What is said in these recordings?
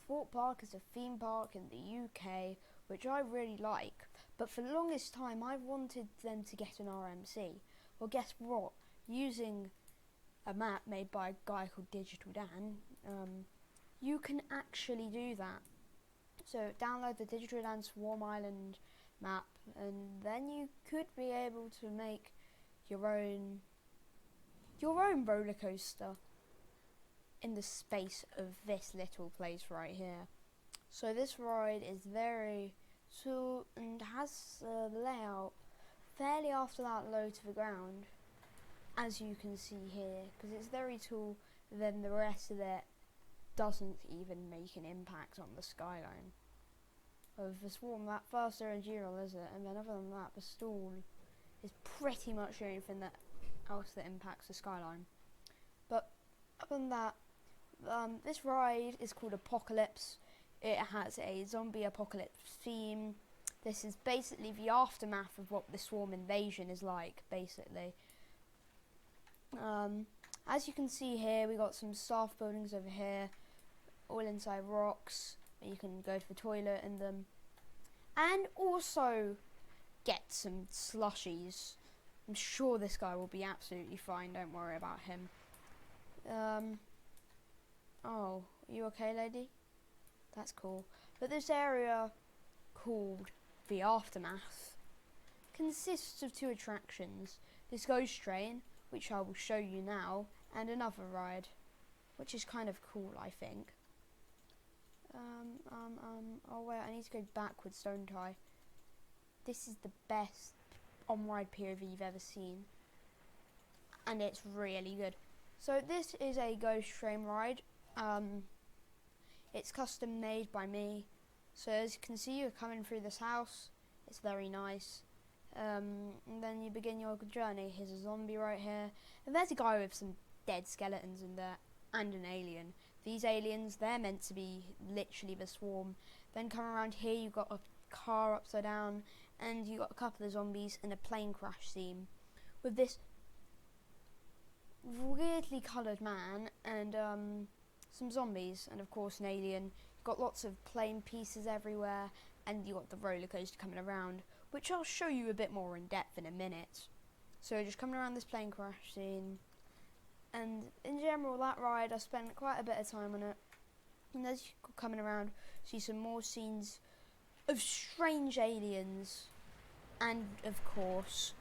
Thorpe Park is a theme park in the UK, which I really like. But for the longest time, I wanted them to get an RMC. Well, guess what? Using a map made by a guy called Digital Dan, you can actually do that. So download the Digital Dan Swarm Island map, and then you could be able to make your own roller coaster in the space of this little place right here. So this ride is very tall and has the layout fairly after that low to the ground, as you can see here, because it's very tall. Then the rest of it doesn't even make an impact on the skyline of the Swarm. That first original is it, and then other than that, the stall is pretty much the only thing that else that impacts the skyline. But other than that, this ride is called Apocalypse. It has a zombie apocalypse theme. This is basically the aftermath of what the Swarm invasion is like, basically. As you can see here, we got some staff buildings over here, all inside rocks. You can go to the toilet in them, and also get some slushies. I'm sure this guy will be absolutely fine, don't worry about him. Oh, are you okay, lady? That's cool. But this area, called the Aftermath, consists of two attractions. This ghost train, which I will show you now, and another ride, which is kind of cool, I think. Oh wait, I need to go backwards, don't I? This is the best on-ride POV you've ever seen, and it's really good. So this is a ghost train ride. It's custom made by me. So as you can see, you're coming through this house. It's very nice. And then you begin your journey. Here's a zombie right here, and there's a guy with some dead skeletons in there, and an alien. These aliens, they're meant to be literally the Swarm. Then come around here, you've got a car upside down, and you've got a couple of zombies and a plane crash scene with this weirdly coloured man and some zombies, and of course an alien. You've got lots of plane pieces everywhere, and you've got the roller coaster coming around, which I'll show you a bit more in depth in a minute. So just coming around this plane crash scene, and in general that ride I spent quite a bit of time on it. And as you're coming around, see some more scenes of strange aliens, and of course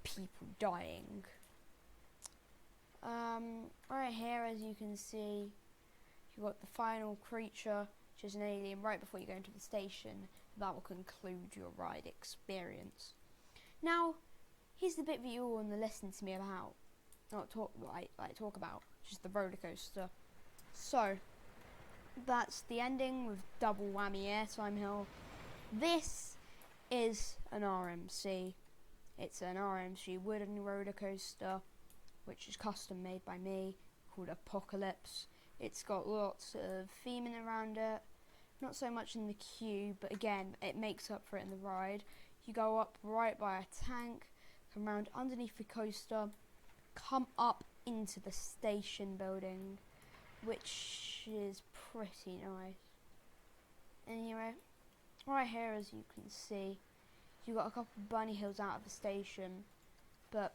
people dying. Right here, as you can see, you've got the final creature, which is an alien, right before you go into the station. That will conclude your ride experience. Now, here's the bit that you all want to listen to me about, not talk about, which is the roller coaster. So, that's the ending with double whammy airtime hill. This is an RMC. It's an RMC wooden roller coaster, which is custom made by me, called Apocalypse. It's got lots of theming around it, not so much in the queue, but again, it makes up for it in the ride. You go up right by a tank, come around underneath the coaster, come up into the station building, which is pretty nice. Anyway, right here, as you can see, you've got a couple of bunny hills out of the station, but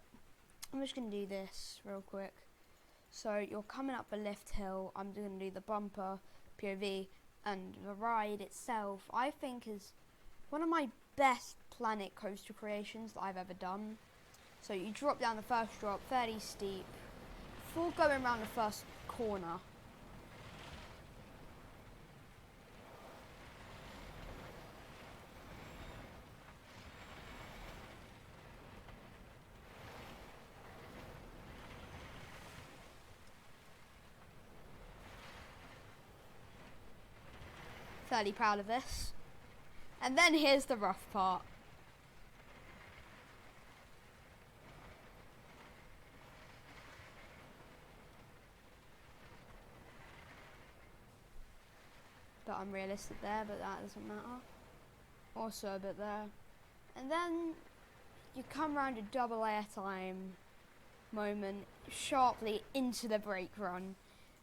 I'm just going to do this real quick. So you're coming up a lift hill. I'm going to do the bumper POV, and the ride itself I think is one of my best Planet Coaster creations that I've ever done. So you drop down the first drop, fairly steep, before going around the first corner. Fairly proud of this. And then here's the rough part. Bit unrealistic there, but that doesn't matter. Also a bit there. And then you come around a double airtime moment sharply into the brake run.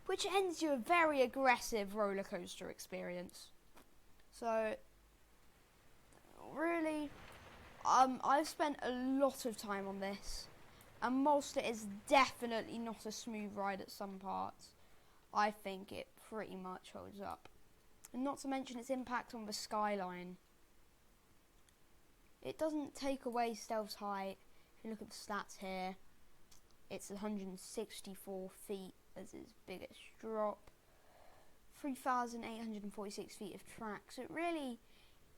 which ends you a very aggressive roller coaster experience. So, really, I've spent a lot of time on this, and whilst it is definitely not a smooth ride at some parts, I think it pretty much holds up. And not to mention its impact on the skyline. It doesn't take away Stealth's height. If you look at the stats here, it's 164 feet as its biggest drop. 3,846 feet of track. So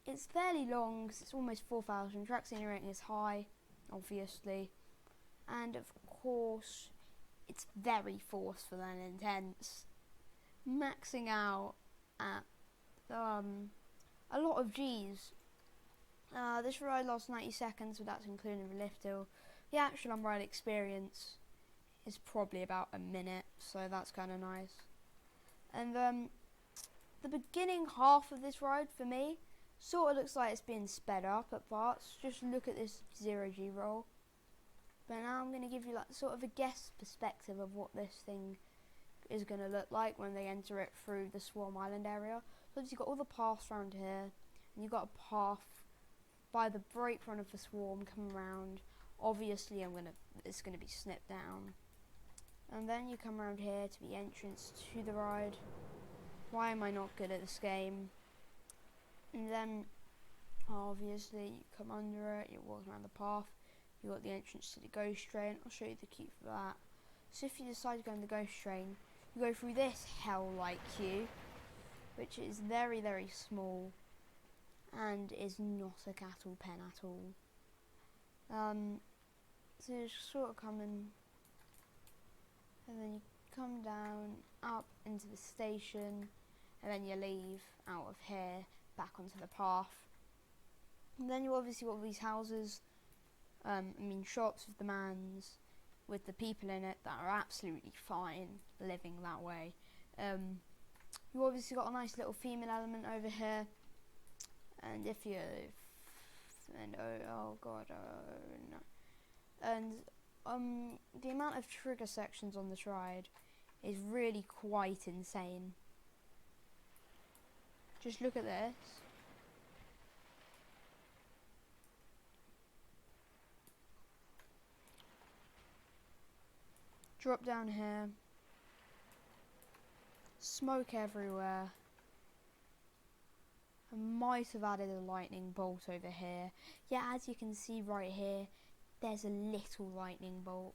it's fairly long because it's almost 4,000. Track scenery rating is high, obviously. And of course, it's very forceful and intense. Maxing out at a lot of G's. This ride lasts 90 seconds, but that's including the lift hill. The actual on-ride experience is probably about a minute, so that's kind of nice. And the beginning half of this ride, for me, sort of looks like it's being sped up at parts. Just look at this 0G roll. But now I'm going to give you like sort of a guess perspective of what this thing is going to look like when they enter it through the Swarm Island area. So you've got all the paths around here, and you've got a path by the brake run of the Swarm coming around. Obviously it's going to be snipped down. And then you come around here to the entrance to the ride. Why am I not good at this game? And then obviously you come under it, you walk around the path, you got the entrance to the Ghost Train. I'll show you the queue for that. So if you decide to go on the Ghost Train, you go through this hell-like queue, which is very, very small and is not a cattle pen at all. So you sort of come in, and then you come down up into the station, and then you leave out of here back onto the path. And then you obviously got all these houses, shops with the mans, with the people in it that are absolutely fine living that way. You obviously got a nice little female element over here, and if you and oh god, no. And the amount of trigger sections on this ride is really quite insane. Just look at this. Drop down here. Smoke everywhere. I might have added a lightning bolt over here. Yeah, as you can see right here, there's a little lightning bolt.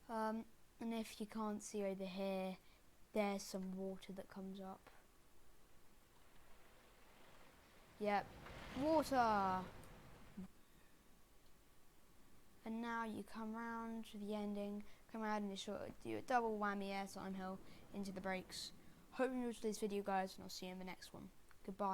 And if you can't see over here, there's some water that comes up. Yep, water! And now you come round to the ending, come around and you sort of do a double whammy air time hill into the brakes. Hope you enjoyed this video, guys, and I'll see you in the next one. Goodbye.